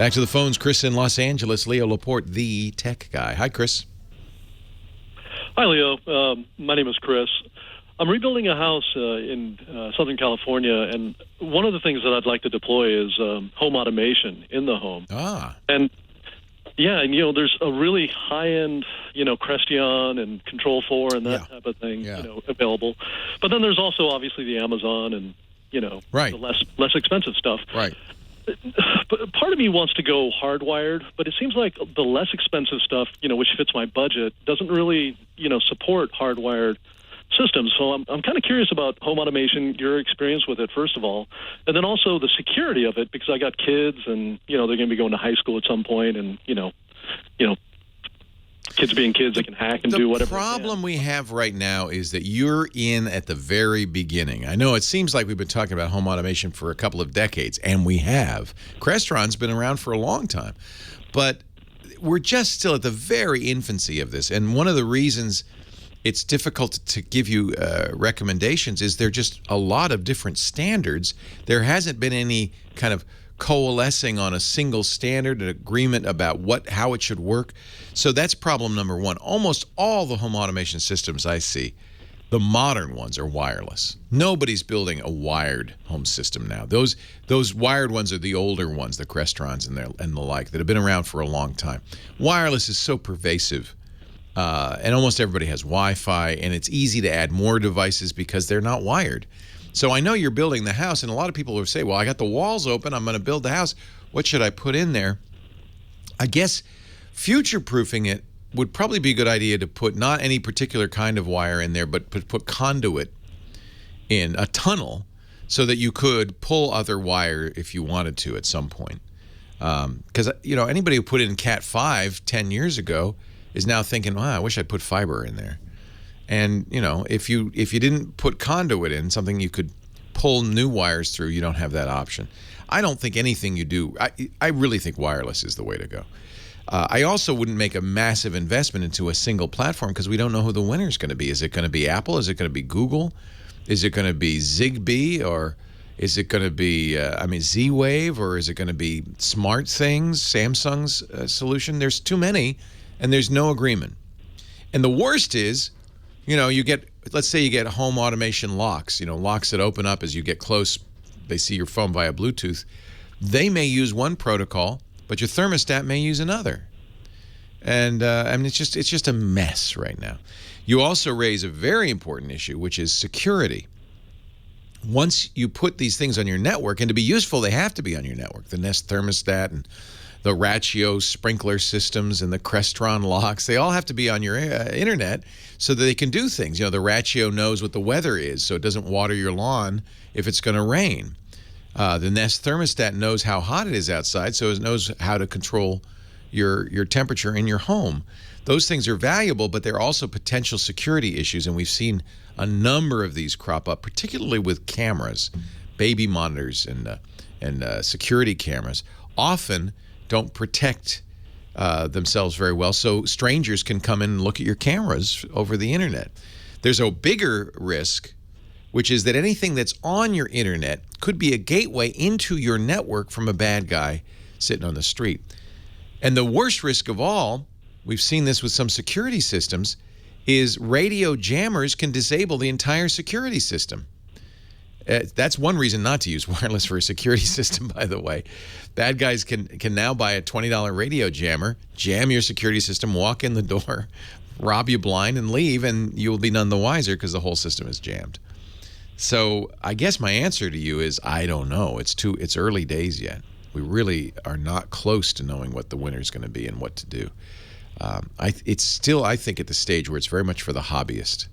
Back to the phones, Chris in Los Angeles. Leo Laporte, the tech guy. Hi, Chris. Hi, Leo. My name is Chris. I'm rebuilding a house in Southern California, and one of the things that I'd like to deploy is home automation in the home. And yeah, and there's a really high-end, Crestion and Control 4 and that type of thing, available. But then there's also obviously the Amazon and the less expensive stuff. Right. But part of me wants to go hardwired, but it seems like the less expensive stuff, which fits my budget, doesn't really, support hardwired systems. So I'm kind of curious about home automation, your experience with it, first of all, and then also the security of it, because I got kids and, they're going to be going to high school at some point, and, kids being kids, they can hack and do whatever. The problem we have right now is that you're in at the very beginning. I know it seems like we've been talking about home automation for a couple of decades, and we have. Crestron's been around for a long time, but we're just still at the very infancy of this. And one of the reasons it's difficult to give you recommendations is there are just a lot of different standards. There hasn't been any kind of coalescing on a single standard, an agreement about how it should work. So that's problem number one. Almost all the home automation systems I see, the modern ones, are wireless. Nobody's building a wired home system now. Those wired ones are the older ones, the Crestrons and the like, that have been around for a long time. Wireless is so pervasive. And almost everybody has Wi-Fi, and it's easy to add more devices because they're not wired. So I know you're building the house, and a lot of people will say, well, I got the walls open, I'm going to build the house. What should I put in there? I guess future-proofing it would probably be a good idea to put not any particular kind of wire in there, but put conduit in, a tunnel, so that you could pull other wire if you wanted to at some point. Because, anybody who put in Cat 5 10 years ago is now thinking, wow, I wish I'd put fiber in there. And, if you didn't put conduit in, something you could pull new wires through, you don't have that option. I don't think anything you do, I really think wireless is the way to go. I also wouldn't make a massive investment into a single platform because we don't know who the winner is going to be. Is it going to be Apple? Is it going to be Google? Is it going to be Zigbee? Or is it going to be, Z-Wave? Or is it going to be Smart Things, Samsung's solution? There's too many, and there's no agreement. And the worst is, let's say you get home automation locks, locks that open up as you get close. They see your phone via Bluetooth. They may use one protocol, but your thermostat may use another. And it's just a mess right now. You also raise a very important issue, which is security. Once you put these things on your network, and to be useful, they have to be on your network. The Nest thermostat and the Ratio sprinkler systems and the Crestron locks, they all have to be on your internet so that they can do things. The Ratio knows what the weather is, so it doesn't water your lawn if it's going to rain. The Nest thermostat knows how hot it is outside, so it knows how to control your temperature in your home. Those things are valuable, but they're also potential security issues, and we've seen a number of these crop up, particularly with cameras, baby monitors and security cameras. Often don't protect themselves very well, so strangers can come in and look at your cameras over the internet. There's a bigger risk, which is that anything that's on your internet could be a gateway into your network from a bad guy sitting on the street. And the worst risk of all, we've seen this with some security systems, is radio jammers can disable the entire security system. That's one reason not to use wireless for a security system, by the way. Bad guys can now buy a $20 radio jammer, jam your security system, walk in the door, rob you blind, and leave, and you'll be none the wiser because the whole system is jammed. So I guess my answer to you is I don't know. It's early days yet. We really are not close to knowing what the winner is going to be and what to do. It's still, I think, at the stage where it's very much for the hobbyist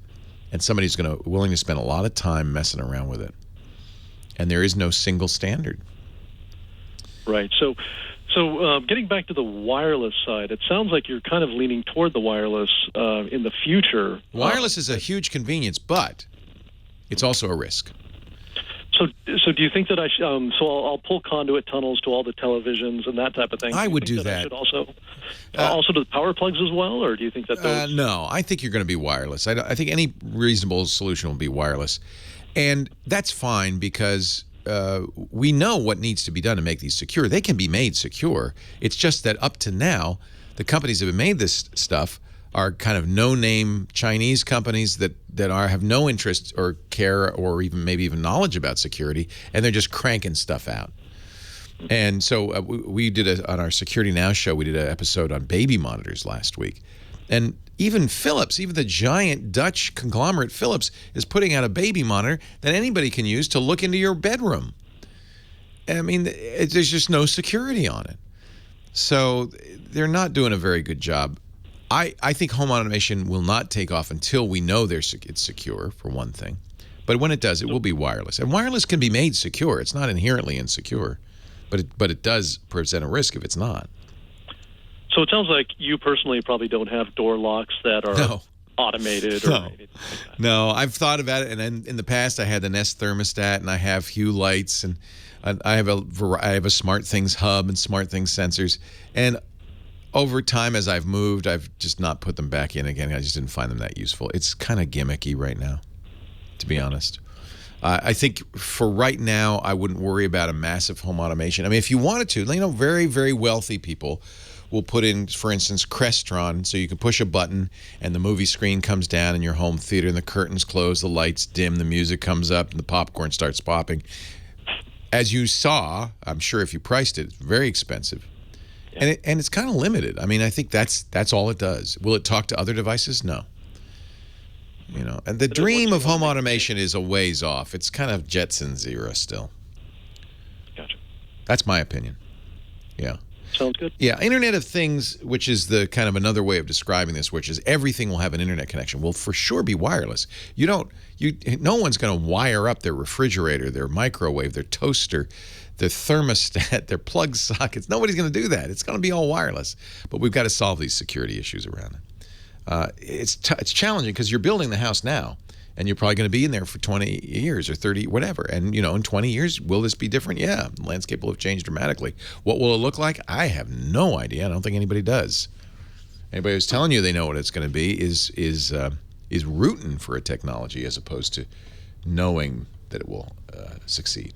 and somebody who's willing to spend a lot of time messing around with it. And there is no single standard. Right. So getting back to the wireless side, it sounds like you're kind of leaning toward the wireless in the future. Wireless is a huge convenience, but it's also a risk. So do you think that I'll pull conduit tunnels to all the televisions and that type of thing? I would do that. I that. should also to the power plugs as well, or do you think that those? No, I think you're going to be wireless. I think any reasonable solution will be wireless, and that's fine because we know what needs to be done to make these secure. They can be made secure. It's just that up to now, the companies that have made this stuff are kind of no-name Chinese companies that have no interest or care or maybe even knowledge about security, and they're just cranking stuff out. And so we did on our Security Now show, we did an episode on baby monitors last week. And even Philips, even the giant Dutch conglomerate Philips, is putting out a baby monitor that anybody can use to look into your bedroom. I mean, there's just no security on it. So they're not doing a very good job. I think home automation will not take off until we know it's secure, for one thing. But when it does, it will be wireless. And wireless can be made secure. It's not inherently insecure. But it does present a risk if it's not. So it sounds like you personally probably don't have door locks that are automated or anything like that. No, I've thought about it, and in the past I had the Nest thermostat, and I have Hue lights, and I have a Smart Things hub and Smart Things sensors. And over time, as I've moved, I've just not put them back in again. I just didn't find them that useful. It's kind of gimmicky right now, to be honest. I think for right now, I wouldn't worry about a massive home automation. I mean, if you wanted to, very, very wealthy people will put in, for instance, Crestron, so you can push a button and the movie screen comes down in your home theater and the curtains close, the lights dim, the music comes up, and the popcorn starts popping. As you saw, I'm sure if you priced it, it's very expensive. Yeah. And it's kind of limited. I mean, I think that's all it does. Will it talk to other devices? No. And the dream of home automation is a ways off. It's kind of Jetsons era still. Gotcha. That's my opinion. Yeah. Sounds good. Yeah, Internet of Things, which is the kind of another way of describing this, which is everything will have an internet connection, will for sure be wireless. No one's going to wire up their refrigerator, their microwave, their toaster, their thermostat, their plug sockets. Nobody's going to do that. It's going to be all wireless. But we've got to solve these security issues around it. It's challenging because you're building the house now, and you're probably going to be in there for 20 years or 30, whatever. And, in 20 years, will this be different? Yeah, the landscape will have changed dramatically. What will it look like? I have no idea. I don't think anybody does. Anybody who's telling you they know what it's going to be is rooting for a technology as opposed to knowing that it will succeed.